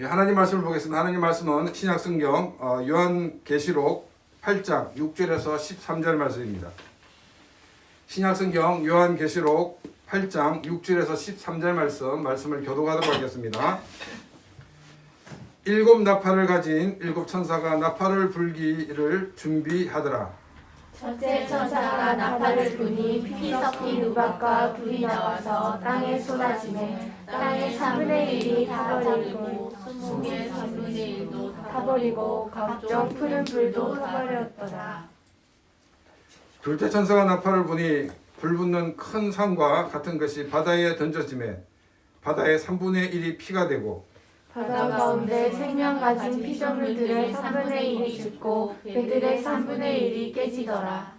하나님 말씀을 보겠습니다. 하나님 말씀은 신약성경 요한계시록 8장 6절에서 13절 말씀입니다. 신약성경 요한계시록 8장 6절에서 13절 말씀을 교독하도록 하겠습니다. 일곱 나팔을 가진 일곱 천사가 나팔을 불기를 준비하더라. 첫째 천사가 나팔을 부니 피 섞인 우박과 불이 나와서 땅에 쏟아지매 땅의 3분의 1이 타버리고 수목의 3분의 1도 타버리고 각종 푸른 불도 타버렸더라. 둘째 천사가 나팔을 부니 불붙는 큰 산과 같은 것이 바다에 던져지매 바다의 3분의 1이 피가 되고 바다 가운데 생명 가진 피조물들의 3분의 1이 죽고 배들의 3분의 1이 깨지더라.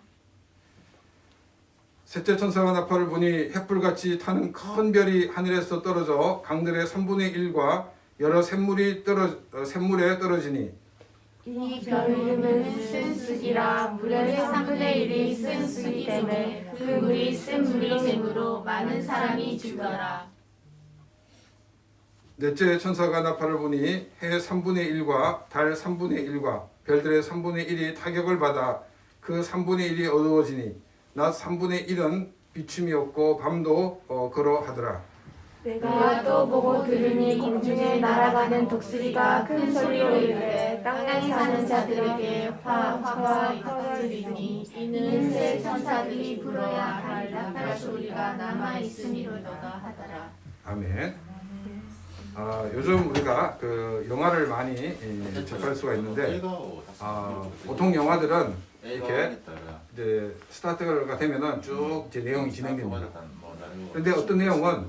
셋째 천사가 나팔을 부니 횃불같이 타는 큰 별이 하늘에서 떨어져 강들의 3분의 1과 여러 샘물에 떨어지니 이 별 이름은 쓴쑥이라 물의 3분의 1이 쓴쑥이 때문에 그 물이 쓴 물이 되므로 많은 사람이 죽더라. 넷째 천사가 나팔을 부니 해 3분의 1과 달 3분의 1과 별들의 3분의 1이 타격을 받아 그 3분의 1이 어두워지니 낮 3분의 1은 비춤이 없고 밤도 그러하더라. 내가 또 보고 들으니 공중에 날아가는 독수리가 큰 소리로 이르되 땅에 사는 자들에게 화가 퍼지리니 이는 새 천사들이 불어야 할 나팔 소리가 남아 있음이로다 하더라. 아멘. 요즘 우리가 그 영화를 많이 접할 수가 있는데 보통 영화들은 이렇게 이제 스타트가 되면은 쭉 이제 내용이 진행됩니다. 그런데 어떤 내용은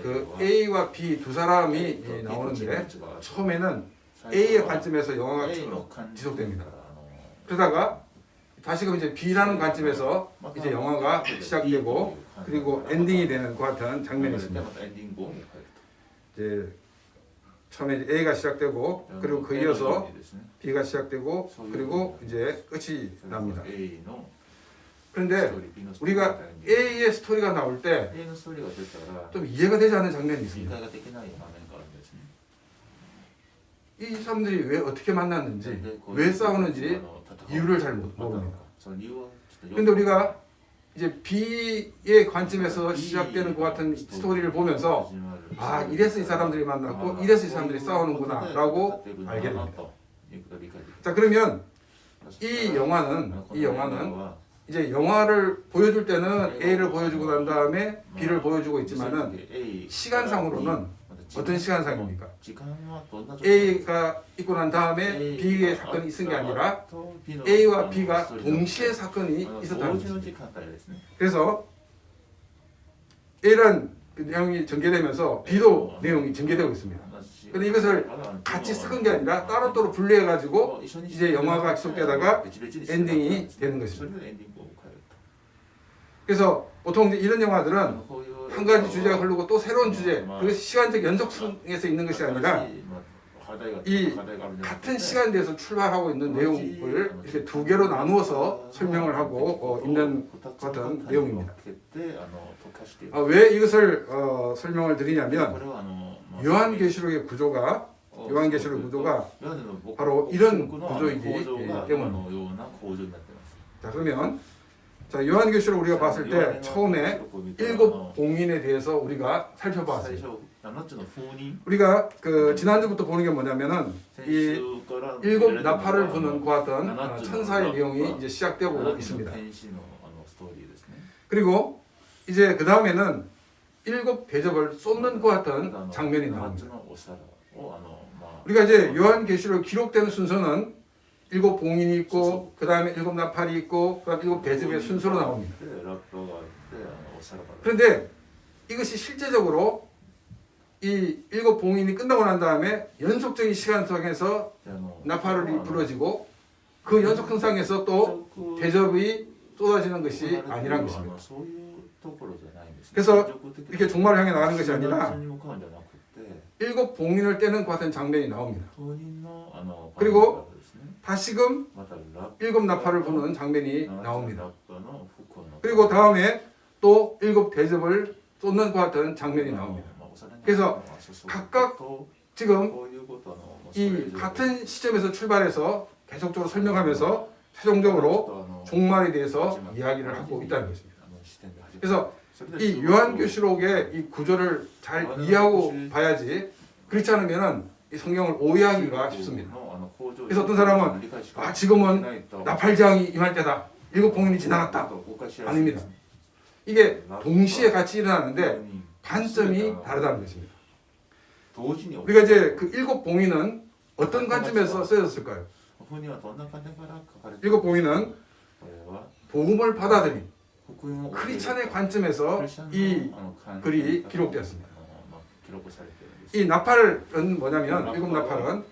그 A와 B 두 사람이 나오는데 처음에는 A의 관점에서 영화가 쭉 지속됩니다. 그러다가 다시금 이제 B라는 관점에서 이제 영화가 시작되고 그리고 엔딩이 되는 것 같은 장면이 있습니다. 이제 처음에 이제 A가 시작되고 그리고 그 이어서 B가 시작되고 그리고 이제 끝이 납니다. 그런데 우리가 A의 스토리가 나올 때 좀 이해가 되지 않는 장면이 있습니다. 이 사람들이 왜 어떻게 만났는지 왜 싸우는지 이유를 잘 모릅니다. 그런데 우리가 이제 B의 관점에서 시작되는 것 같은 스토리를 보면서 이래서 이 사람들이 만났고 이래서 이 사람들이 싸우는구나 라고 알게 됩니다. 자, 그러면 이 영화는 이제 영화를 보여줄 때는 A를 보여주고 난 다음에 B를 보여주고 있지만은 시간상으로는 어떤 시간상입니까? A가 있고 난 다음에 B의 사건이 있은 게 아니라 A와 B가 동시에 사건이 있었다는 것입니다. 그래서 A란 그 내용이 전개되면서 B도 내용이 전개되고 있습니다. 그런데 이것을 같이 섞은 게 아니라 따로따로 분리해가지고 이제 영화가 지속되다가 엔딩이 되는 것입니다. 그래서 보통 이제 이런 영화들은 한 가지 주제가 흐르고 또 새로운 주제, 그것이 시간적 연속성에서 있는 것이 아니라 이 같은 시간대에서 출발하고 있는 내용을 이렇게 두 개로 나누어서 설명을 하고 있는 같은 내용입니다. 왜 이것을 설명을 드리냐면 요한계시록의 구조가 바로 이런 구조이기 때문입니다. 자, 그러면 요한계시록 우리가 봤을 때 처음에 일곱 봉인에 대해서 우리가 살펴봤습니다. 우리가 그 지난주부터 보는 게 뭐냐면은 이 일곱 나팔을 부는 것 같은 천사의 내용이 이제 시작되고 있습니다. 그리고 이제 그 다음에는 일곱 대접을 쏟는 것 같은 장면이 나옵니다. 우리가 이제 요한계시록 기록되는 순서는 일곱 봉인이 있고 그 다음에 일곱 나팔이 있고 그 다음에 일곱 대접의 순서로 나옵니다. 그런데 이것이 실제적으로 이 일곱 봉인이 끝나고 난 다음에 연속적인 시간 속에서 나팔이 불어지고 그 연속 현상에서 또 대접이 쏟아지는 것이 아니란 것입니다. 그래서 이렇게 종말을 향해 나가는 것이 아니라 일곱 봉인을 떼는 것 같은 장면이 나옵니다. 그리고 다시금 일곱 나팔을 부는 장면이 나옵니다. 그리고 다음에 또 일곱 대접을 쏟는 것 같은 장면이 나옵니다. 그래서 각각 지금 이 같은 시점에서 출발해서 계속적으로 설명하면서 최종적으로 종말에 대해서 이야기를 하고 있다는 것입니다. 그래서 이 요한계시록의 이 구조를 잘 이해하고 봐야지, 그렇지 않으면은 이 성경을 오해하기가 쉽습니다. 그래서 어떤 사람은 지금은 나팔장이 임할 때다, 7봉인이 지나갔다. 아닙니다. 이게 동시에 같이 일어나는데 관점이 다르다는 것입니다. 우리가 이제 그 7봉인은 어떤 관점에서 쓰여졌을까요? 7봉인은 복음을 받아들인 크리스찬의 관점에서 이 글이 기록되었습니다. 이 나팔은 뭐냐면, 7나팔은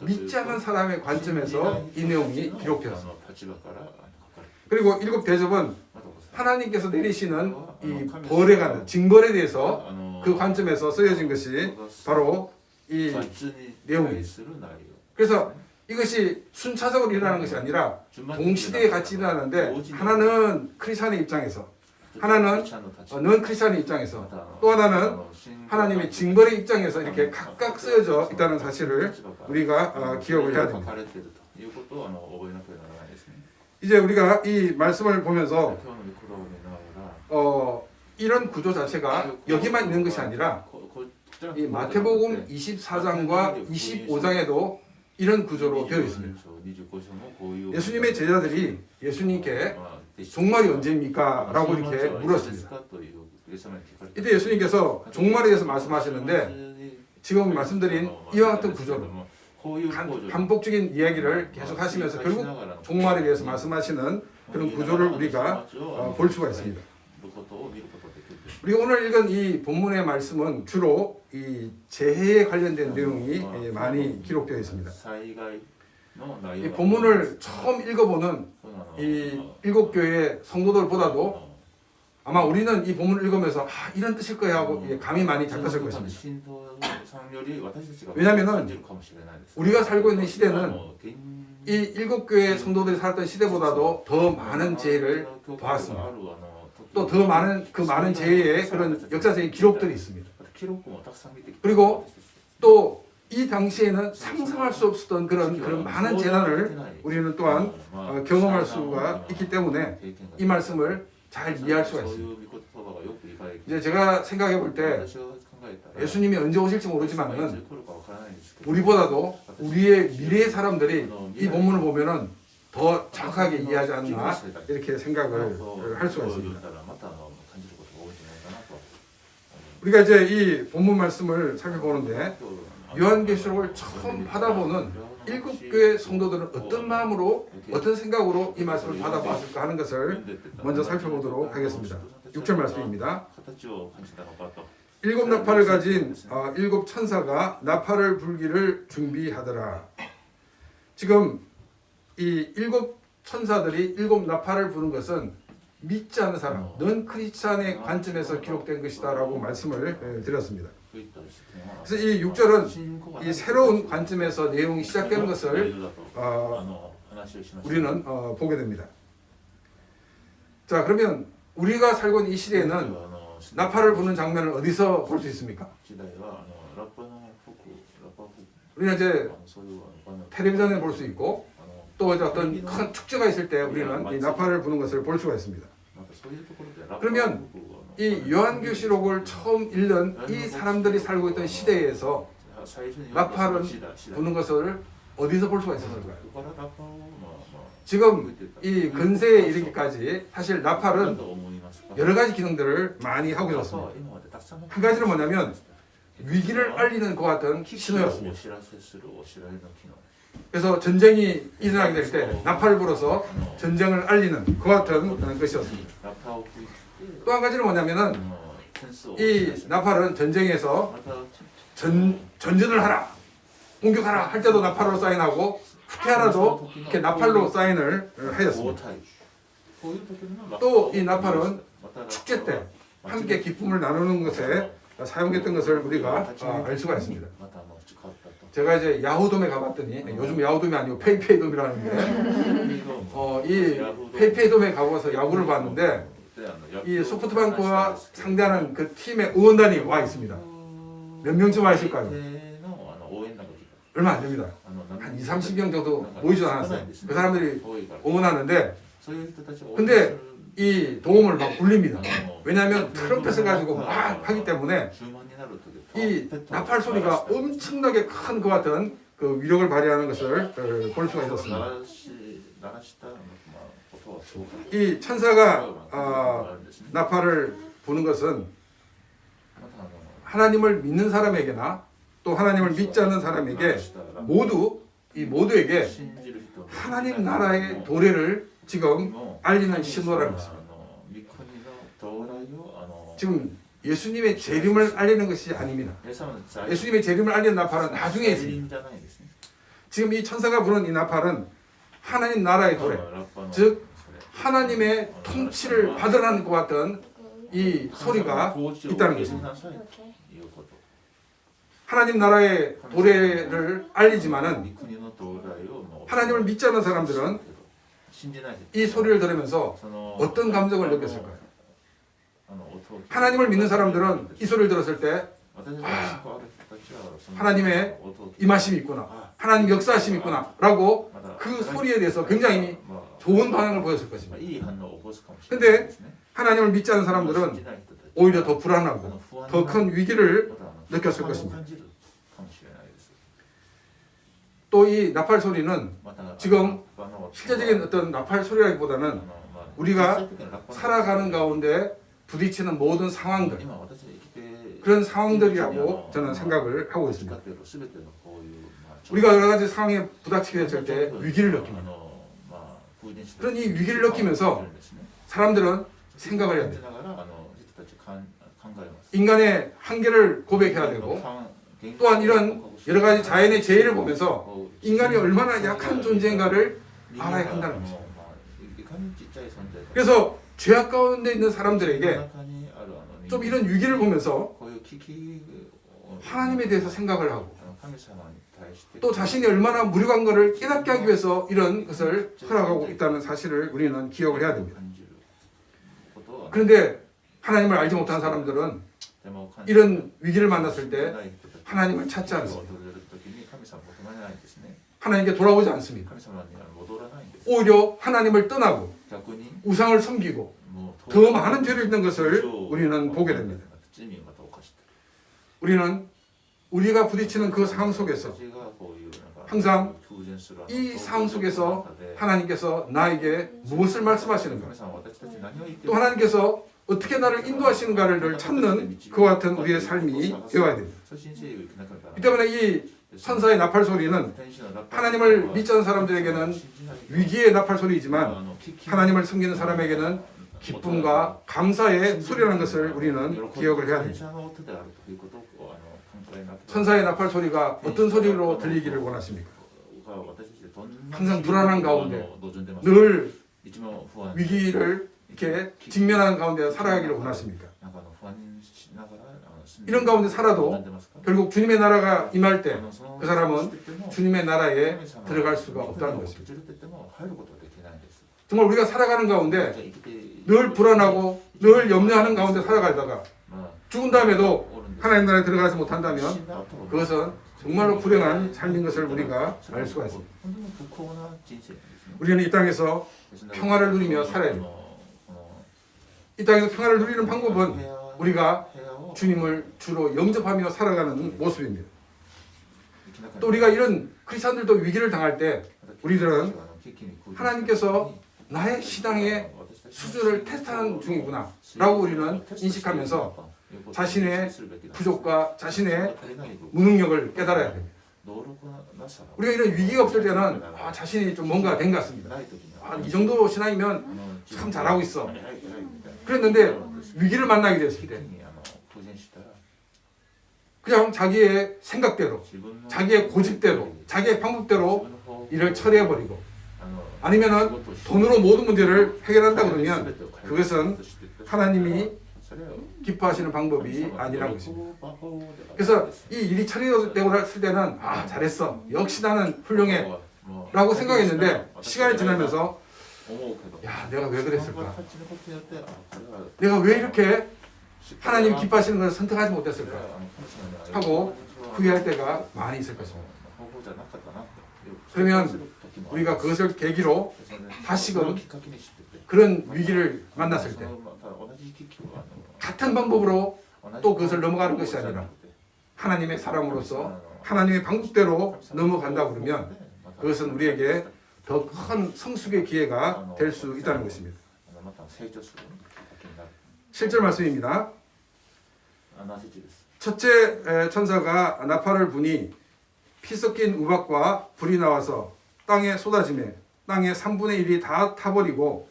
믿지 않는 사람의 관점에서 이 내용이 기록되었습니다. 그리고 7대접은 하나님께서 내리시는 이 벌에 관한 징벌에 대해서 그 관점에서 쓰여진 것이 바로 이 내용입니다. 그래서 이것이 순차적으로 일어나는 것이 아니라 동시대에 같이 일어나는데, 하나는 크리스찬의 입장에서, 하나는 넌 크리스찬의 입장에서, 또 하나는 하나님의 징벌의 입장에서 이렇게 각각 쓰여져 있다는 사실을 우리가 기억을 해야 됩니다. 이제 우리가 이 말씀을 보면서 이런 구조 자체가 여기만 있는 것이 아니라 이 마태복음 24장과 25장에도 이런 구조로 되어 있습니다. 예수님의 제자들이 예수님께 종말이 언제입니까? 라고 이렇게 물었습니다. 이때 예수님께서 종말에 대해서 말씀하시는데, 지금 말씀드린 이와 같은 구조로 반복적인 이야기를 계속 하시면서 결국 종말에 대해서 말씀하시는 그런 구조를 우리가 볼 수가 있습니다. 우리가 오늘 읽은 이 본문의 말씀은 주로 이 재해에 관련된 내용이 많이 기록되어 있습니다. 이 본문을 처음 읽어보는 이 7교회 성도들보다도 아마 우리는 이 본문을 읽으면서 이런 뜻일 거야 하고 감이 많이 잡혔을 것입니다. 왜냐하면 우리가 살고 있는 시대는 이 7교회 성도들이 살았던 시대보다도 더 많은 재해를 보았습니다. 또 더 많은 그 많은 재해의 그런 역사적인 기록들이 있습니다. 그리고 또 이 당시에는 상상할 수 없었던 그런 많은 재난을 우리는 또한 경험할 수가 있기 때문에 이 말씀을 잘 이해할 수가 있습니다. 이제 제가 생각해 볼 때 예수님이 언제 오실지 모르지만은 우리보다도 우리의 미래의 사람들이 이 본문을 보면은 더 정확하게 이해하지 않나, 이렇게 생각을 할 수가 있습니다. 우리가 이제 이 본문 말씀을 살펴보는데, 요한계시록을 처음 받아보는 7교회 성도들은 어떤 마음으로, 어떤 생각으로 이 말씀을 받아보았을까 하는 것을 먼저 살펴보도록 하겠습니다. 6절 말씀입니다. 7 나팔을 가진 7 천사가 나팔을 불기를 준비하더라. 지금 이 7 천사들이 7 나팔을 부는 것은 믿지 않는 사람, 넌 크리스찬의 관점에서 기록된 것이다 라고 말씀을 드렸습니다. 그래서 이 6절은 이 새로운 관점에서 내용이 시작되는 것을 우리는 보게 됩니다. 자, 그러면 우리가 살고 있는 이 시대에는 나팔을 부는 장면을 어디서 볼 수 있습니까? 우리는 이제 텔레비전에 볼 수 있고, 또 이제 어떤 큰 축제가 있을 때 우리는 이 나팔을 부는 것을 볼 수가 있습니다. 그러면 이 요한계시록을 처음 읽는 이 사람들이 살고 있던 시대에서 나팔은 부는 것을 어디서 볼 수가 있었을까요? 지금 이 근세에 이르기까지 사실 나팔은 여러 가지 기능들을 많이 하고 있었습니다. 한 가지는 뭐냐면 위기를 알리는 것 같은 신호였습니다. 그래서 전쟁이 일어나게 될 때 나팔을 불어서 전쟁을 알리는 것 같은 것이었습니다. 또 한 가지는 뭐냐면은 이 나팔은 전쟁에서 전진을 하라, 공격하라 할 때도 나팔로 사인하고, 후퇴하라도 이렇게 나팔로 사인을 하였습니다. 또 이 나팔은 축제 때 함께 기쁨을 나누는 것에 사용했던 것을 우리가 알 수가 있습니다. 제가 이제 야후돔에 가봤더니, 요즘 야후돔이 아니고 페이페이돔이라는데, 이 페이페이돔에 가봐서 야구를 봤는데, 이 소프트뱅크와 상대하는 그 팀의 응원단이 와 있습니다. 몇 명쯤 와 있을까요? 얼마 안 됩니다. 한 2, 30명 정도 모이지도 않았어요. 그 사람들이 응원하는데 근데 이 도움을 막 울립니다. 왜냐하면 트럼펫을 가지고 막 하기 때문에 이 나팔 소리가 엄청나게 큰 것 같은 그 위력을 발휘하는 것을 볼 수가 있었습니다. 이 천사가 나팔을 부는 것은 하나님을 믿는 사람에게나 또 하나님을 믿지 않는 사람에게 모두에게 하나님 나라의 도래를 지금 알리는 신호라는 것입니다. 지금 예수님의 재림을 알리는 것이 아닙니다. 예수님의 재림을 알리는 나팔은 나중에 있습니다. 지금 이 천사가 부는 이 나팔은 하나님 나라의 도래, 즉 하나님의 통치를 받으라는 것 같은 이 소리가 있다는 것입니다. 하나님 나라의 도래를 알리지만은 하나님을 믿지 않는 사람들은 이 소리를 들으면서 어떤 감정을 느꼈을까요? 하나님을 믿는 사람들은 이 소리를 들었을 때 하나님의 임하심이 있구나, 하나님 역사하심이 있구나 라고 그 소리에 대해서 굉장히 좋은 반응을 보였을 것입니다. 근데 하나님을 믿지 않는 사람들은 오히려 더 불안하고 더 큰 위기를 느꼈을 것입니다. 또 이 나팔 소리는 지금 실제적인 어떤 나팔 소리라기보다는 우리가 살아가는 가운데 부딪히는 모든 상황들, 그런 상황들이라고 저는 생각을 하고 있습니다. 우리가 여러 가지 상황에 부닥치게 됐을 때 위기를 느낍니다. 그런 이 위기를 느끼면서 사람들은 생각을 해야 돼요. 인간의 한계를 고백해야 되고, 또한 이런 여러 가지 자연의 재해를 보면서 인간이 얼마나 약한 존재인가를 알아야 한다는 것입니다. 그래서 죄악 가운데 있는 사람들에게 좀 이런 위기를 보면서 하나님에 대해서 생각을 하고 또 자신이 얼마나 무력한 것을 깨닫게 하기 위해서 이런 것을 허락하고 있다는 사실을 우리는 기억을 해야 됩니다. 그런데 하나님을 알지 못한 사람들은 이런 위기를 만났을 때 하나님을 찾지 않습니다. 하나님께 돌아오지 않습니다. 오히려 하나님을 떠나고 우상을 섬기고 더 많은 죄를 짓는 것을 우리는 보게 됩니다. 우리는 우리가 부딪히는 그 상황 속에서 항상 이 상황 속에서 하나님께서 나에게 무엇을 말씀하시는가, 또 하나님께서 어떻게 나를 인도하시는가를 늘 찾는 그와 같은 우리의 삶이 되어야 됩니다. 이 때문에 이 천사의 나팔 소리는 하나님을 믿지 않는 사람들에게는 위기의 나팔 소리이지만 하나님을 섬기는 사람에게는 기쁨과 감사의 소리라는 것을 우리는 기억을 해야 됩니다. 천사의 나팔 소리가 어떤 소리로 들리기를 원하십니까? 항상 불안한 가운데 늘 위기를 이렇게 직면하는 가운데 살아가기를 원하십니까? 이런 가운데 살아도 결국 주님의 나라가 임할 때 그 사람은 주님의 나라에 들어갈 수가 없다는 것입니다. 정말 우리가 살아가는 가운데 늘 불안하고 늘 염려하는 가운데 살아가다가 죽은 다음에도 하나님 나라에 들어가지 못한다면 그것은 정말로 불행한 삶인 것을 우리가 알 수가 있습니다. 우리는 이 땅에서 평화를 누리며 살아야 됩니다. 이 땅에서 평화를 누리는 방법은 우리가 주님을 주로 영접하며 살아가는 모습입니다. 또 우리가 이런 크리스찬들도 위기를 당할 때 우리들은 하나님께서 나의 신앙의 수준을 테스트하는 중이구나 라고 우리는 인식하면서 자신의 부족과 자신의 무능력을 깨달아야 됩니다. 우리가 이런 위기가 없을 때는 자신이 좀 뭔가 된 것 같습니다. 이 정도 신앙이면 참 잘하고 있어. 그랬는데 위기를 만나게 됐을 때 그냥 자기의 생각대로, 자기의 고집대로, 자기의 방법대로 일을 처리해버리고 아니면은 돈으로 모든 문제를 해결한다 그러면 그것은 하나님이 기뻐하시는 방법이 아니라는 것입니다. 그래서 이 일이 처리되고 했을 때는 잘했어, 역시 나는 훌륭해 라고 생각했는데 시간이 지나면서 내가 왜 그랬을까, 내가 왜 이렇게 하나님 기뻐하시는 것을 선택하지 못했을까 하고 후회할 때가 많이 있을 것입니다. 그러면 우리가 그것을 계기로 다시금 그런 위기를 만났을 때 같은 방법으로 또 그것을 넘어가는 것이 아니라 하나님의 사람으로서 하나님의 방법대로 넘어간다 그러면 그것은 우리에게 더 큰 성숙의 기회가 될 수 있다는 것입니다. 7절 말씀입니다. 첫째 천사가 나팔을 부니 피 섞인 우박과 불이 나와서 땅에 쏟아지매 땅의 3분의 1이 다 타버리고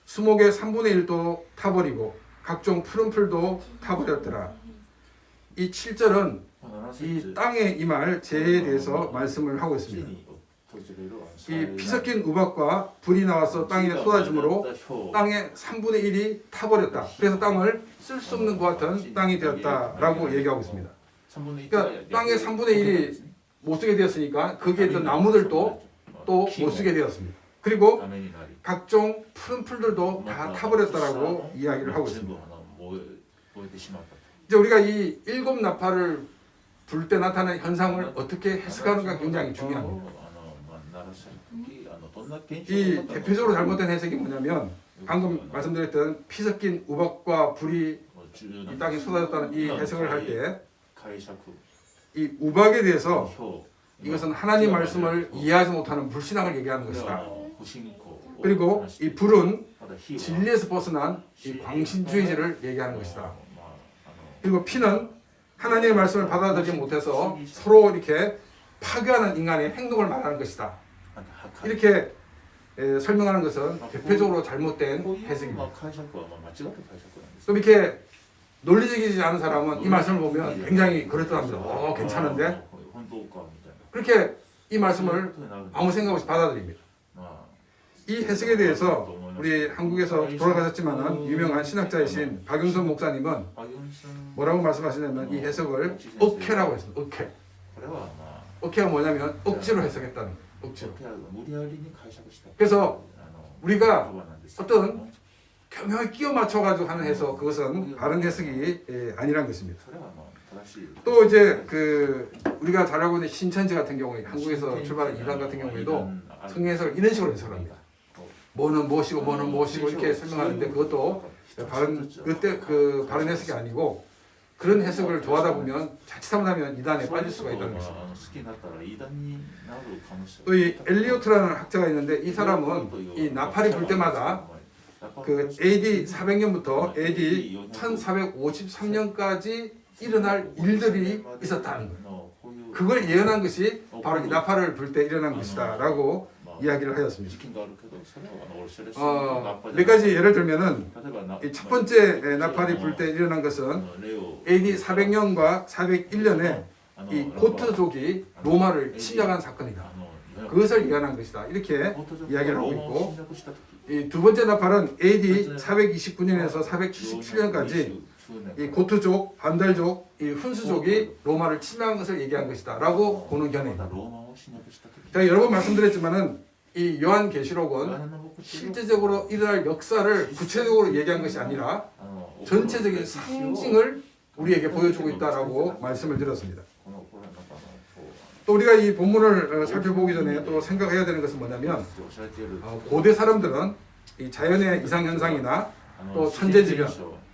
수목의 3분의 1도 타버리고 각종 푸른 풀도 타버렸더라. 이 7절은 이 땅에 임할 재해에 대해서 말씀을 하고 있습니다. 이 피 섞인 우박과 불이 나와서 땅에 쏟아짐으로 땅의 3분의 1이 타버렸다. 그래서 땅을 쓸 수 없는 것 같은 땅이 되었다라고 얘기하고 있습니다. 그러니까 땅의 3분의 1이 못 쓰게 되었으니까 거기에 있던 나무들도 또 못 쓰게 되었습니다. 그리고 각종 푸른 풀들도 다 타버렸다라고 이야기를 하고 있습니다. 이제 우리가 이 7 나팔을 불 때 나타나는 현상을 어떻게 해석하는가 굉장히 중요합니다. 이 대표적으로 잘못된 해석이 뭐냐면 방금 말씀드렸던 피 섞인 우박과 불이 이 땅에 쏟아졌다는 이 해석을 할 때 이 우박에 대해서 이것은 하나님 말씀을 이해하지 못하는 불신앙을 얘기하는 것이다. 그리고 이 불은 진리에서 벗어난 이 광신주의자를 얘기하는 것이다. 그리고 피는 하나님의 말씀을 받아들이지 못해서 서로 이렇게 파괴하는 인간의 행동을 말하는 것이다. 이렇게 설명하는 것은 대표적으로 잘못된 해석입니다. 또 이렇게 논리적이지 않은 사람은 이 말씀을 보면 굉장히 그럴듯합니다. 괜찮은데? 그렇게 이 말씀을 아무 생각 없이 받아들입니다. 이 해석에 대해서 우리 한국에서 돌아가셨지만 유명한 신학자이신 박용선 목사님은 뭐라고 말씀하시냐면 이 해석을 억해라고 했습니다. 억해. 억해가 뭐냐면 억지로 해석했다는 거예요. 억지로. 그래서 우리가 어떤 교묘하게 끼워 맞춰가지고 하는 해석, 그것은 바른 해석이 아니란 것입니다. 또 이제 우리가 잘 알고 있는 신천지 같은 경우에 한국에서 출발한 이단 같은 경우에도 성경 해석을 이런 식으로 해석합니다. 뭐는 무엇이고 뭐는 무엇이고 이렇게 설명하는데 그것도 바른 해석이 아니고 그런 해석을 좋아하다 보면 자칫하면 이단에 빠질 수가 있다는 것입니다. 또 이 엘리오트라는 학자가 있는데 이 사람은 이 나팔이 불 때마다 AD 400년부터 AD 1453년까지 일어날 일들이 있었다는 거예요. 그걸 예언한 것이 바로 이 나팔을 불 때 일어난 것이다라고 이야기를 하였습니다. 몇 가지 예를 들면은 이 첫 번째 나팔이 불 때 일어난 것은 AD 400년과 401년에 이 고트족이 로마를 침략한 사건이다. 그것을 예언한 것이다. 이렇게 이야기를 하고 있고, 이 두 번째 나팔은 AD 429년에서 477년까지 이 고트족, 반달족, 이 훈수족이 로마를 침략한 것을 얘기한 것이다라고 보는 견해입니다. 제가 여러 번 말씀드렸지만은 이 요한계시록은 실제적으로 일어날 역사를 구체적으로 얘기한 것이 아니라 전체적인 상징을 우리에게 보여주고 있다라고 말씀을 드렸습니다. 또 우리가 이 본문을 살펴보기 전에 또 생각해야 되는 것은 뭐냐면 고대 사람들은 이 자연의 이상현상이나 또 천재지변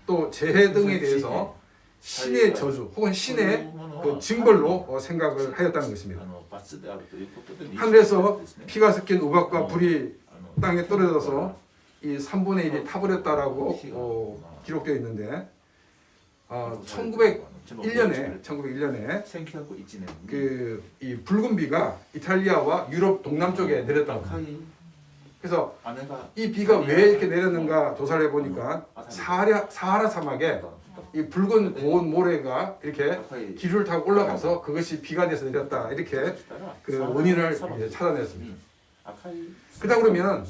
또 재해 등에 대해서 신의 저주 혹은 신의 징벌로 생각을 하였다는 것입니다. 하늘에서 피가 섞인 우박과 불이 땅에 떨어져서 이 3분의 1이 타버렸다라고 기록되어 있는데 1901년에 이 붉은 비가 이탈리아와 유럽 동남쪽에 내렸다고 합니다. 그래서 이 비가 왜 이렇게 내렸는가 조사를 해보니까 사하라 사막에 이 붉은 고온 모래가 이렇게 기류를 타고 올라가서 그것이 비가 돼서 내렸다, 이렇게 원인을 찾아냈습니다. 그러다 그러면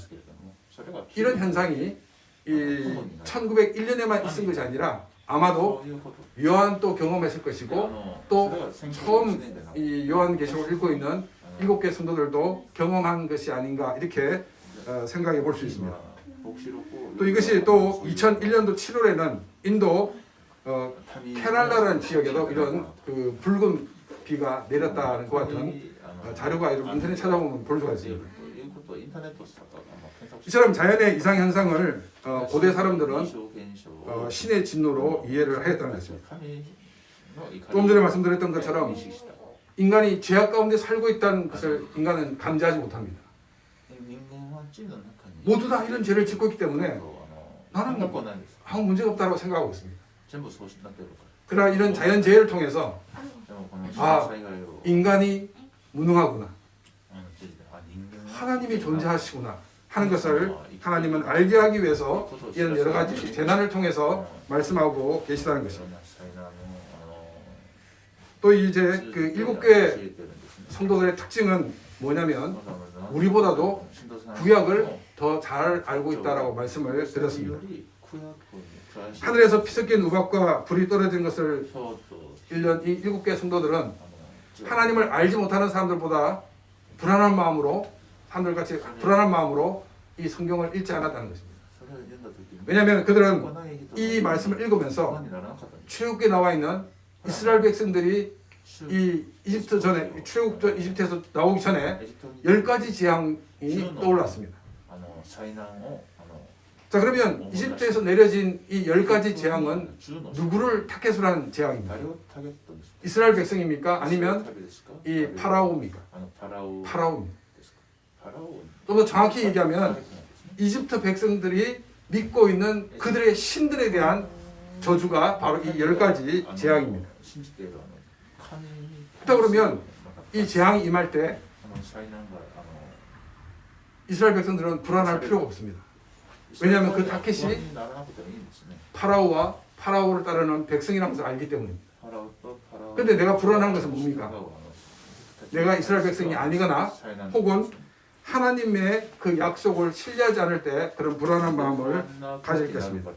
이런 현상이 이 1901년에만 있은 것이 아니라 아마도 요한 또 경험했을 것이고 또 처음 이 요한계시록을 읽고 있는 7개 성도들도 경험한 것이 아닌가, 이렇게 생각해 볼 수 있습니다. 또 이것이 또 2001년도 7월에는 인도 케랄라라는 지역에도 이런 붉은 비가 내렸다는 것 같은 자료가 이런 인터넷 찾아보면 볼 수가 있습니다. 이것도 인터넷도 이처럼 자연의 이상 현상을 고대 사람들은 신의 진노로 이해를 하였다는 것입니다. 좀 전에 말씀드렸던 것처럼 인간이 죄악 가운데 살고 있다는 것을 인간은 감지하지 못합니다. 모두 다 이런 죄를 짓고 있기 때문에 나는 아무 문제가 없다고 생각하고 있습니다. 그러나 이런 자연재해를 통해서 인간이 무능하구나, 하나님이 존재하시구나 하는 것을 하나님은 알게 하기 위해서 이런 여러 가지 재난을 통해서 말씀하고 계시다는 것입니다. 또 이제 그 7교회 성도들의 특징은 뭐냐면 우리보다도 구약을 더 잘 알고 있다라고 말씀을 드렸습니다. 하늘에서 피 섞인 우박과 불이 떨어진 것을 읽는 이 7교회 성도들은 하나님을 알지 못하는 사람들보다 불안한 마음으로, 사람들같이 불안한 마음으로 이 성경을 읽지 않았다는 것입니다. 왜냐하면 그들은 이 말씀을 읽으면서 출애굽기에 나와 있는 이스라엘 백성들이 이 이집트 전에 출애굽 이집트에서 나오기 전에 10가지 재앙이 떠올랐습니다. 자, 그러면 이집트에서 내려진 이 10가지 재앙은 누구를 타겟으로 한 재앙입니까? 이스라엘 백성입니까? 아니면 이 파라오입니까? 파라오입니다. 좀 더 정확히 얘기하면 이집트 백성들이 믿고 있는 그들의 신들에 대한 저주가 바로 이 10가지 재앙입니다. 그렇다 그러면 이 재앙이 임할 때 이스라엘 백성들은 불안할 필요가 없습니다. 왜냐하면 그 타켓이 파라오와 파라오를 따르는 백성이라는 것을 알기 때문입니다. 그런데 내가 불안한 것은 뭡니까? 내가 이스라엘 백성이 아니거나 혹은 하나님의 그 약속을 신뢰하지 않을 때 그런 불안한 마음을 가질 것입니다.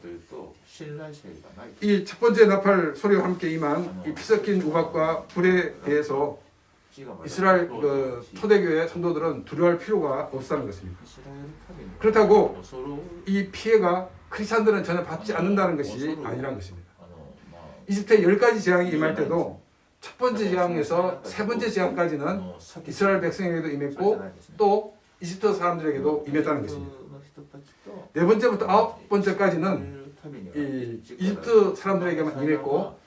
이 첫 번째 나팔 소리와 함께 임한 이 피 섞인 우박과 불에 대해서 이스라엘 그 초대교회 성도들은 두려워할 필요가 없다는 것입니다. 그렇다고 이 피해가 크리스찬들은 전혀 받지 않는다는 것이 아니라는 것입니다. 이집트의 10가지 재앙이 임할 때도 첫 번째 재앙에서 세 번째 재앙까지는 이스라엘 백성에게도 임했고 또 이집트 사람들에게도 임했다는 것입니다. 네 번째부터 아홉 번째까지는 이 이집트 사람들에게만 임했고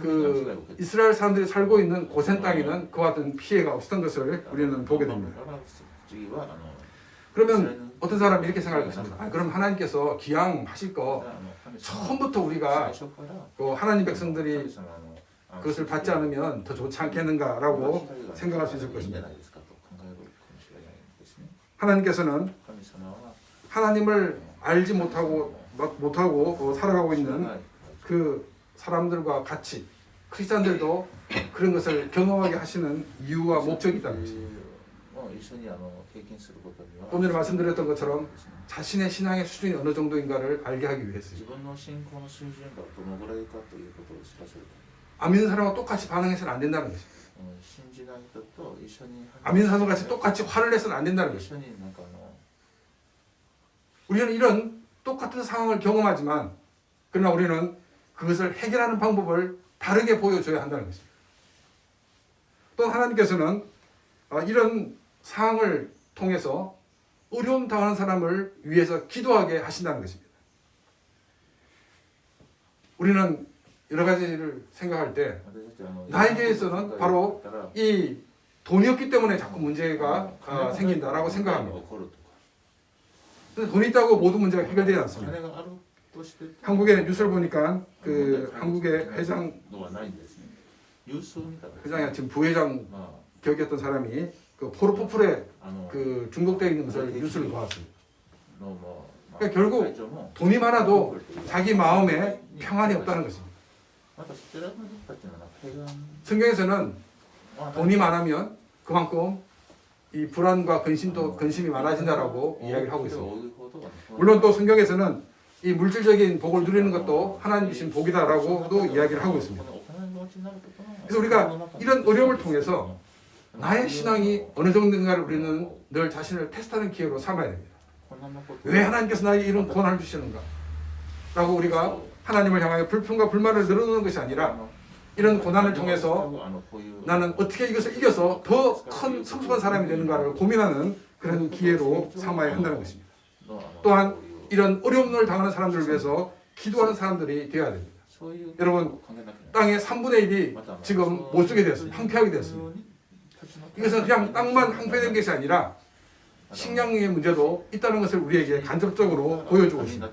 그 이스라엘 사람들이 살고 있는 고센 땅에는 그와 같은 피해가 없었던 것을 우리는 보게 됩니다. 그러면 어떤 사람이 이렇게 생각할 것입니다. 그럼 하나님께서 기양하실 거 처음부터 우리가 그 하나님 백성들이 그것을 받지 않으면 더 좋지 않겠는가라고 생각할 수 있을 것입니다. 하나님께서는 하나님을 알지 못하고 살아가고 있는 그 사람들과 같이 크리스찬들도 그런 것을 경험하게 하시는 이유와 목적이 있다는 것입니다. 좀 전에 말씀드렸던 것처럼 자신의 신앙의 수준이 어느 정도인가를 알게 하기 위해서요. 안 믿는 사람과 똑같이 반응해서는 안 된다는 것입니다. 안 믿는 사람과 같이 똑같이 화를 내서는 안 된다는 것입니다. 우리는 이런 똑같은 상황을 경험하지만 그러나 우리는 그것을 해결하는 방법을 다르게 보여줘야 한다는 것입니다. 또 하나님께서는 이런 상황을 통해서 어려움 당하는 사람을 위해서 기도하게 하신다는 것입니다. 우리는 여러 가지를 생각할 때 나에게서는 바로 이 돈이 없기 때문에 자꾸 문제가 생긴다라고 생각합니다. 근데 돈이 있다고 모든 문제가 해결되지 않습니다. 한국의 뉴스를 보니까 그 한국의 회장이 지금 부회장 격이었던 사람이 그 포르포풀에 그 중독되어 있는 것을 뉴스를 보았습니다. 그러니까 결국 돈이 많아도 자기 마음에 평안이 없다는 것입니다. 성경에서는 돈이 많으면 그만큼 이 불안과 근심이 많아진다라고 이야기를 하고 있습니다. 물론 또 성경에서는 이 물질적인 복을 누리는 것도 하나님 주신 복이다라고도 이야기를 하고 있습니다. 그래서 우리가 이런 어려움을 통해서 나의 신앙이 어느 정도인가를 우리는 늘 자신을 테스트하는 기회로 삼아야 됩니다. 왜 하나님께서 나에게 이런 고난을 주시는가? 라고 우리가 하나님을 향하여 불평과 불만을 늘어놓는 것이 아니라 이런 고난을 통해서 나는 어떻게 이것을 이겨서 더 큰 성숙한 사람이 되는가를 고민하는 그런 기회로 삼아야 한다는 것입니다. 또한 이런 어려움을 당하는 사람들을 위해서 기도하는 사람들이 되어야 됩니다. 여러분, 땅의 3분의 1이 지금 못 쓰게 되었습니다. 황폐하게 되었습니다. 이것은 그냥 땅만 황폐된 것이 아니라 식량의 문제도 있다는 것을 우리에게 간접적으로 보여주고 있습니다.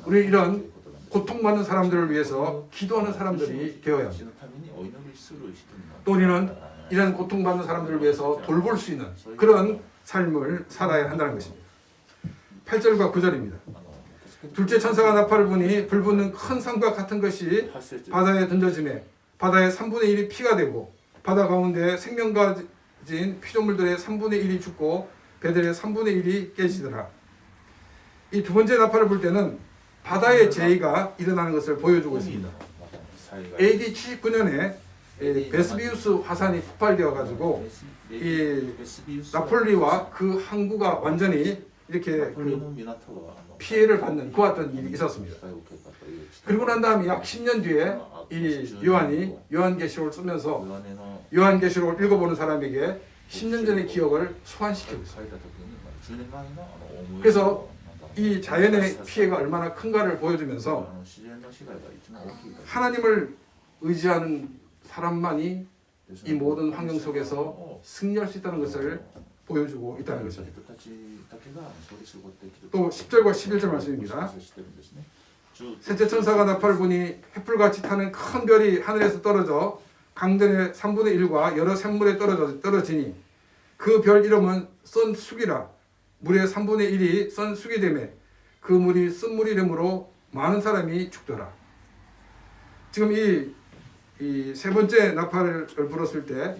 우리 이런 고통받는 사람들을 위해서 기도하는 사람들이 되어야 합니다. 또 우리는 이런 고통받는 사람들을 위해서 돌볼 수 있는 그런 삶을 살아야 한다는 것입니다. 8절과 9절입니다. 둘째 천사가 나팔을 부니 불붙는 큰 산과 같은 것이 바다에 던져지매 바다의 3분의 1이 피가 되고 바다 가운데 생명 가진 피조물들의 3분의 1이 죽고 배들의 3분의 1이 깨지더라. 이 두 번째 나팔을 불 때는 바다의 재해가 일어나는 것을 보여주고 있습니다. AD 79년에 베스비우스 화산이 폭발되어 가지고 이 나폴리와 그 항구가 완전히 이렇게 피해를 받는 그 같은 일이 있었습니다. 그리고 난 다음에 약 10년 뒤에 이 요한이 요한계시록을 쓰면서 요한계시록을 읽어보는 사람에게 10년 전의 기억을 소환시키고 있습니다. 그래서 이 자연의 피해가 얼마나 큰가를 보여주면서 하나님을 의지하는 사람만이 이 모든 환경 속에서 승리할 수 있다는 것을 보여주고 있다는 것입니다. 또 10절과 11절 말씀입니다. 셋째 천사가 나팔을 부니 횃불같이 타는 큰 별이 하늘에서 떨어져 강들의 3분의 1과 여러 샘물에 떨어지니 그 별 이름은 썬쑥이라. 물의 3분의 1이 썬쑥이 되매 그 물이 쓴물이 되므로 많은 사람이 죽더라. 지금 이 세 번째 나팔을 불었을 때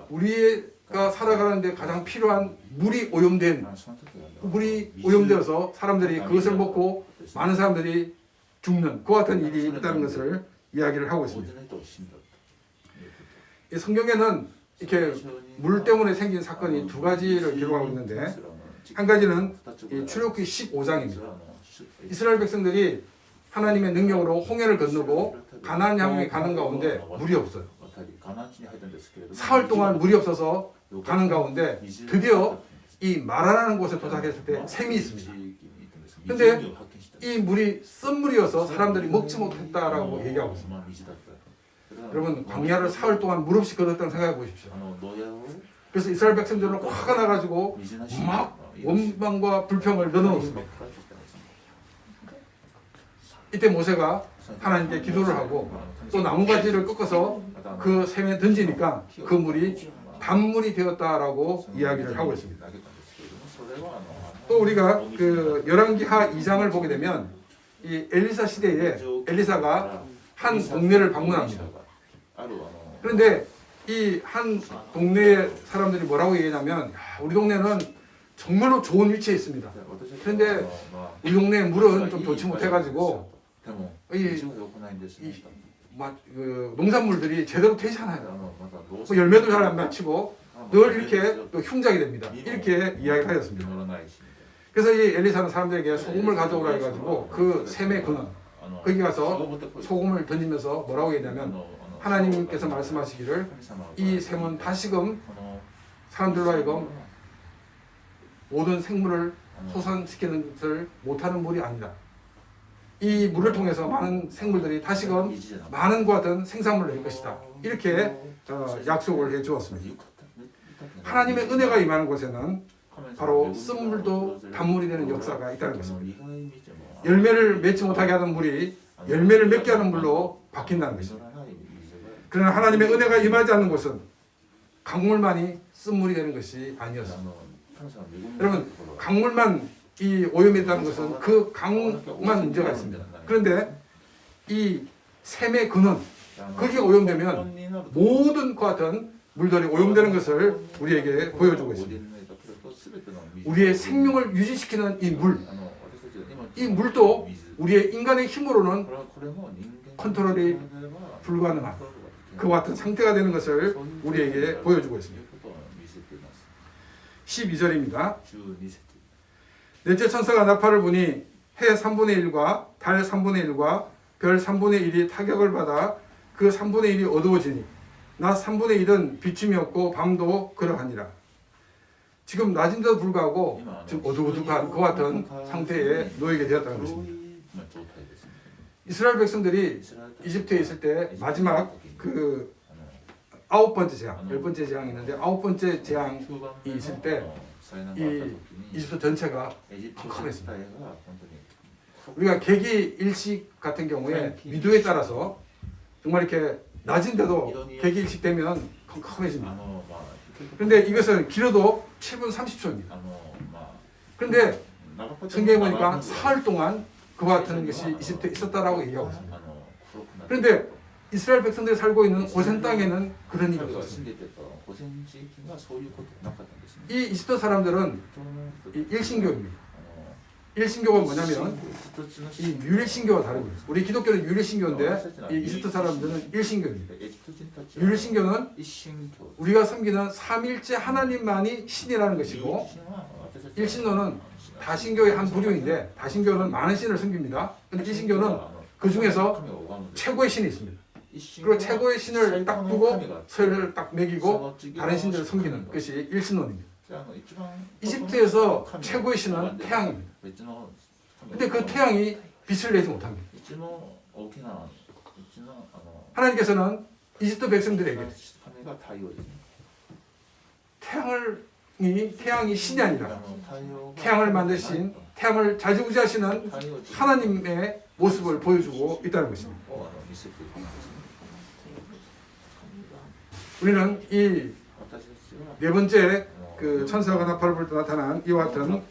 우리가 살아가는데 가장 필요한 물이 오염되어서 사람들이 그것을 먹고 많은 사람들이 죽는 그 같은 일이 있다는 것을 이야기를 하고 있습니다. 이 성경에는 이렇게 물 때문에 생긴 사건이 두 가지를 기록하고 있는데 한 가지는 출애굽기 15장입니다. 이스라엘 백성들이 하나님의 능력으로 홍해를 건너고 가나안 향해 가는 가운데 물이 없어요. 사흘 동안 물이 없어서 가는 가운데 드디어 이 마라라는 곳에 도착했을 때 샘이 있습니다. 그런데 이 물이 쓴물이어서 사람들이 먹지 못했다라고 얘기하고 있습니다. 여러분, 광야를 사흘 동안 물 없이 걸었다는 생각해 보십시오. 그래서 이스라엘 백성들은 화가 나가지고 막 원망과 불평을 넣어놓습니다. 이때 모세가 하나님께 기도를 하고 또 나무가지를 꺾어서 그 샘에 던지니까 그 물이 단물이 되었다라고 이야기를 하고 있습니다. 또 우리가 그 열왕기하 2장을 보게 되면 이 엘리사 시대에 엘리사가 한 동네를 방문합니다. 그런데 이 한 동네의 사람들이 뭐라고 얘기하냐면 우리 동네는 정말로 좋은 위치에 있습니다. 그런데 우리 동네 물은 좀 좋지 못해가지고 농산물들이 제대로 되지 않아요. 열매도 잘 안 맺히고 늘 이렇게 또 흉작이 됩니다. 이렇게 이야기를 하였습니다. 그래서 이 엘리사는 사람들에게 소금을 가져오라 해가지고 그 샘의 근원 거기 가서 소금을 던지면서 뭐라고 했냐면 하나님께서 말씀하시기를 이 샘은 다시금 사람들로 하여금 모든 생물을 소산시키는 것을 못하는 물이 아니다. 이 물을 통해서 많은 생물들이 다시금 많은 과 같은 생산물을 낼 것이다. 이렇게 약속을 해 주었습니다. 하나님의 은혜가 임하는 곳에는 바로 쓴물도 단물이 되는 역사가 있다는 것입니다. 열매를 맺지 못하게 하는 물이 열매를 맺게 하는 물로 바뀐다는 것입니다. 그러나 하나님의 은혜가 임하지 않는 곳은 강물만이 쓴물이 되는 것이 아니었습니다. 여러분, 강물만 이 오염이 있다는 것은 그 강만 문제가 있습니다. 그런데 이 샘의 근원, 거기가 오염되면 모든 것 같은 물들이 오염되는 것을 우리에게 보여주고 있습니다. 우리의 생명을 유지시키는 이 물, 이 물도 우리의 인간의 힘으로는 컨트롤이 불가능한 그와 같은 상태가 되는 것을 우리에게 보여주고 있습니다. 12절입니다. 넷째 천사가 나팔을 부니 해 3분의 1과 달 3분의 1과 별 3분의 1이 타격을 받아 그 3분의 1이 어두워지니 낮 3분의 1은 비춤이었고 밤도 그러하니라. 지금 낮인데도 불구하고 지금 어두우둑한 그와 같은 상태에 놓이게 되었다는 것입니다. 이스라엘 백성들이 이집트에 있을 때 마지막 그 9번째 재앙, 10번째 재앙이 있는데 9번째 재앙이 있을 때 이 이집트 전체가 컴컴했습니다. 우리가 계기 일식 같은 경우에 미도에 따라서 정말 이렇게 낮인데도 계기 일식 되면 컴컴해집니다. 그런데 이것은 길어도 7분 30초입니다. 그런데 성경에 보니까 사흘 동안 그와 같은 것이 이집트에 있었다라고 얘기하고 있습니다. 그런데 이스라엘 백성들이 살고 있는 고센 땅에는 그런 일이 없었습니다. 이 이집트 사람들은 이 일신교입니다. 일신교가 뭐냐면 이 유일신교와 다릅니다. 우리 기독교는 유일신교인데 이 이집트 사람들은 일신교입니다. 유일신교는 우리가 섬기는 삼일째 하나님만이 신이라는 것이고 일신론은 다신교의 한 부류인데 다신교는 많은 신을 섬깁니다. 그런데 일신교는 그 중에서 최고의 신이 있습니다. 그리고 최고의 신을 딱 두고 서열을 딱 매기고 다른 신들을 섬기는 것이 일신론입니다. 이집트에서 최고의 신은 태양입니다. 근데 그 태양이 빛을 내지 못합니다. 하나님께서는 이집트 백성들에게 태양이 신이 아니라 태양을 만드신 태양을 좌지우지하시는 하나님의 모습을 보여주고 있다는 것입니다. 우리는 이 네 번째 그 천사가 나팔을 불 때 나타난 이와 같은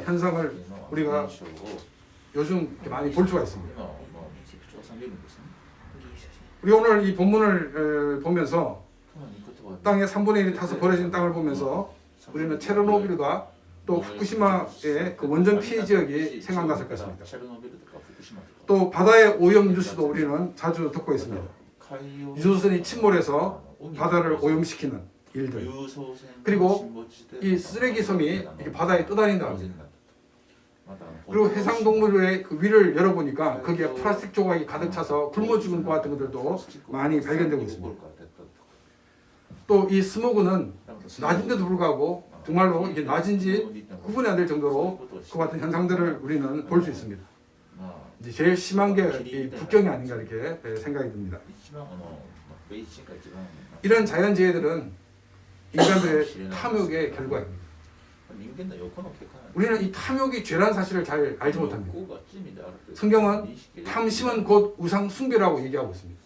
현상을 우리가 요즘 많이 볼 수가 있습니다. 우리 오늘 이 본문을 보면서 땅의 3분의 1이 타서 버려진 땅을 보면서 우리는 체르노빌과 또 후쿠시마의 그 원전 피해 지역이 생각났을 것입니다. 또 바다의 오염 뉴스도 우리는 자주 듣고 있습니다. 유조선이 침몰해서 바다를 오염시키는 일들, 그리고 이 쓰레기 섬이 이렇게 바다에 떠다닌다. 그리고 해상동물의 그 위를 열어보니까 거기에 플라스틱 조각이 가득 차서 굶어 죽은 것 같은 것들도 많이 발견되고 있습니다. 또 이 스모그는 낮인데도 불구하고 정말로 이게 낮인지 구분이 안 될 정도로 그 같은 현상들을 우리는 볼 수 있습니다. 이제 제일 심한 게 이 북경이 아닌가 이렇게 생각이 듭니다. 이런 자연재해들은 인간들의 탐욕의 결과입니다. 우리는 이 탐욕이 죄라는 사실을 잘 알지 못합니다. 성경은 탐심은 곧 우상 숭배라고 얘기하고 있습니다.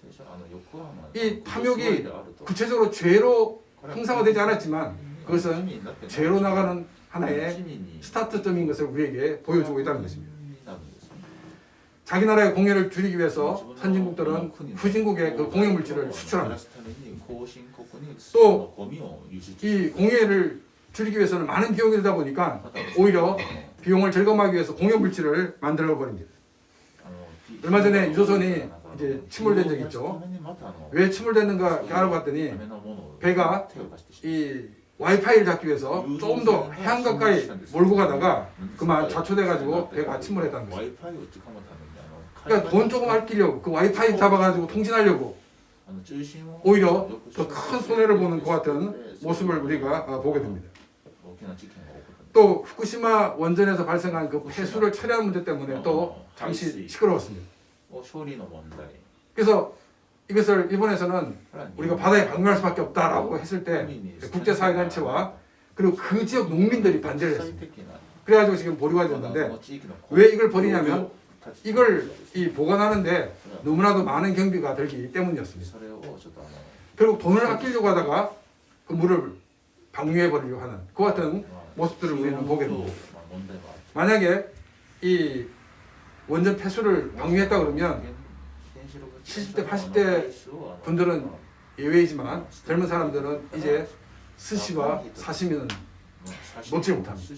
이 탐욕이 구체적으로 죄로 형상화되지 않았지만 그것은 죄로 나가는 하나의 스타트점인 것을 우리에게 보여주고 있다는 것입니다. 자기 나라의 공해를 줄이기 위해서 선진국들은 후진국에 그 공해 물질을 수출합니다. 또 이 공해를 줄이기 위해서는 많은 비용이 들다 보니까 오히려 비용을 절감하기 위해서 공해 물질을 만들어 버립니다. 얼마 전에 유조선이 이제 침몰된 적이 있죠. 왜 침몰됐는가 알아봤더니 배가 이 와이파이를 잡기 위해서 좀 더 해안 가까이 몰고 가다가 그만 좌초돼가지고 배가 침몰했다는 거죠. 그러니까 돈 조금 아끼려고 그 와이파이 잡아가지고 통신하려고 오히려 더 큰 손해를 보는 것 같은 모습을 우리가 보게 됩니다. 또 후쿠시마 원전에서 발생한 그 폐수를 처리하는 문제 때문에 또 잠시 시끄러웠습니다. 그래서 이것을 일본에서는 우리가 바다에 방류할 수밖에 없다라고 했을 때 국제사회단체와 그리고 그 지역 농민들이 반대를 했습니다. 그래가지고 지금 보류가 됐는데 왜 이걸 버리냐면 이걸 이 보관하는데 너무나도 많은 경비가 들기 때문이었습니다. 결국 돈을 아끼려고 하다가 그 물을 방류해 버리려고 하는 그 같은 모습들을 우리는 보게 됩니다. 만약에 이 원전 폐수를 방류했다 그러면 70대 80대 분들은 예외이지만 젊은 사람들은 이제 스시와 사시미는 먹지 못합니다.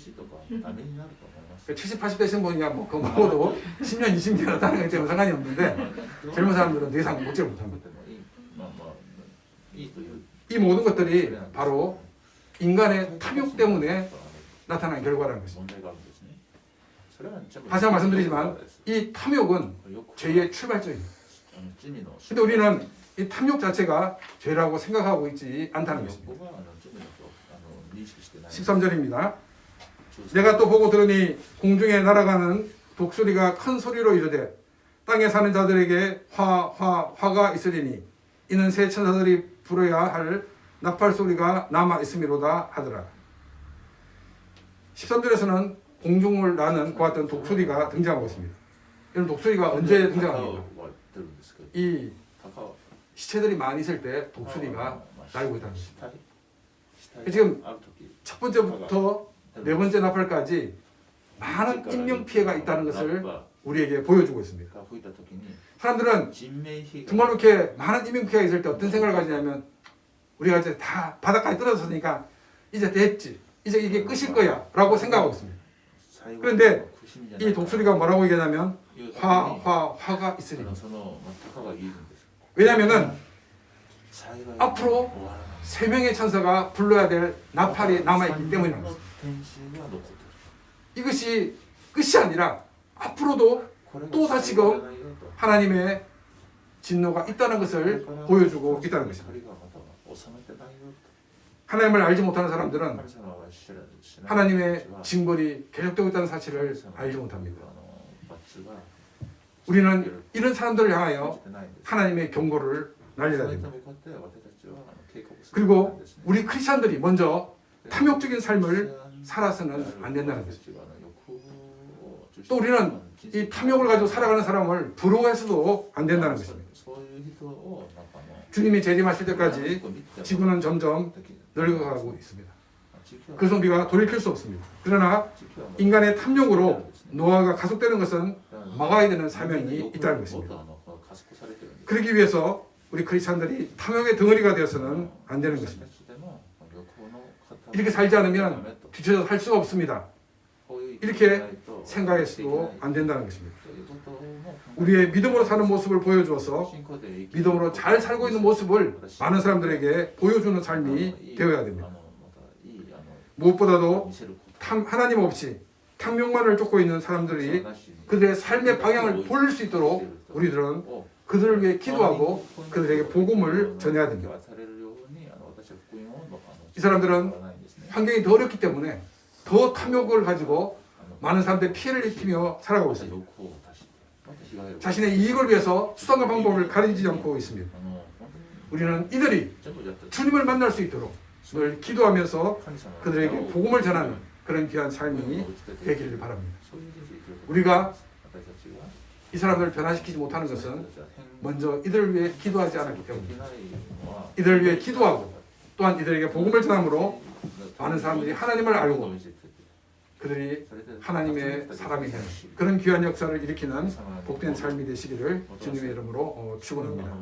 70, 80대신 분이야 뭐 그거 먹어도 10년, 20년 다는 거기 때문에 상관이 없는데 젊은 사람들은 더 이상 먹지 못합니다. 이 모든 것들이 바로 인간의 탐욕 때문에 나타난 결과라는 것입니다. 다시 한번 말씀드리지만 이 탐욕은 죄의 출발점입니다. 근데 우리는 이 탐욕 자체가 죄라고 생각하고 있지 않다는 것입니다. 13절입니다. 내가 또 보고 들으니 공중에 날아가는 독수리가 큰 소리로 이르되 땅에 사는 자들에게 화가 있으리니 이는 새 천사들이 불어야 할 나팔 소리가 남아 있음이로다 하더라. 13절에서는 공중을 나는 그와 같은 독수리가 등장하고 있습니다. 이런 독수리가 언제 등장합니까? 이 시체들이 많이 있을 때 독수리가 날고 있다는 것입니다. 지금 첫 번째부터 네 번째 나팔까지 많은 인명피해가 있다는 것을 우리에게 보여주고 있습니다. 사람들은 정말 이렇게 많은 인명피해가 있을 때 어떤 생각을 가지냐면 우리가 이제 다 바닥까지 떨어졌으니까 이제 됐지, 이제 이게 끝일 거야 라고 생각하고 있습니다. 그런데 이 독수리가 뭐라고 얘기하냐면 화가 있으리. 왜냐하면은 앞으로 세 명의 천사가 불러야 될 나팔이 남아있기 때문입니다. 이것이 끝이 아니라 앞으로도 또 다시금 하나님의 진노가 있다는 것을 보여주고 있다는 것입니다. 하나님을 알지 못하는 사람들은 하나님의 징벌이 계속되고 있다는 사실을 알지 못합니다. 우리는 이런 사람들을 향하여 하나님의 경고를 날려야 됩니다. 그리고 우리 크리스천들이 먼저 탐욕적인 삶을 살아서는 안 된다는 것입니다. 또 우리는 이 탐욕을 가지고 살아가는 사람을 부러워해서도 안 된다는 것입니다. 주님이 재림하실 때까지 지구는 점점 늙어가고 있습니다. 그 성비가 돌이킬 수 없습니다. 그러나 인간의 탐욕으로 노화가 가속되는 것은 막아야 되는 사명이 있다는 것입니다. 그러기 위해서 우리 크리스천들이 탐욕의 덩어리가 되어서는 안 되는 것입니다. 이렇게 살지 않으면 뒤쳐져 살 수가 없습니다. 이렇게 생각해서도 안 된다는 것입니다. 우리의 믿음으로 사는 모습을 보여주어서 믿음으로 잘 살고 있는 모습을 많은 사람들에게 보여주는 삶이 되어야 됩니다. 무엇보다도 하나님 없이 탐욕만을 쫓고 있는 사람들이 그들의 삶의 방향을 돌릴 수 있도록 우리들은 그들을 위해 기도하고 그들에게 복음을 전해야 됩니다. 이 사람들은 환경이 더 어렵기 때문에 더 탐욕을 가지고 많은 사람들이 피해를 입히며 살아가고 있습니다. 자신의 이익을 위해서 수단과 방법을 가리지 않고 있습니다. 우리는 이들이 주님을 만날 수 있도록 늘 기도하면서 그들에게 복음을 전하는 그런 귀한 삶이 되기를 바랍니다. 우리가 이 사람들을 변화시키지 못하는 것은 먼저 이들을 위해 기도하지 않았기 때문입니다. 이들을 위해 기도하고 또한 이들에게 복음을 전함으로 많은 사람들이 하나님을 알고 그들이 하나님의 사람이 되는 그런 귀한 역사를 일으키는 복된 삶이 되시기를 주님의 이름으로 축원합니다.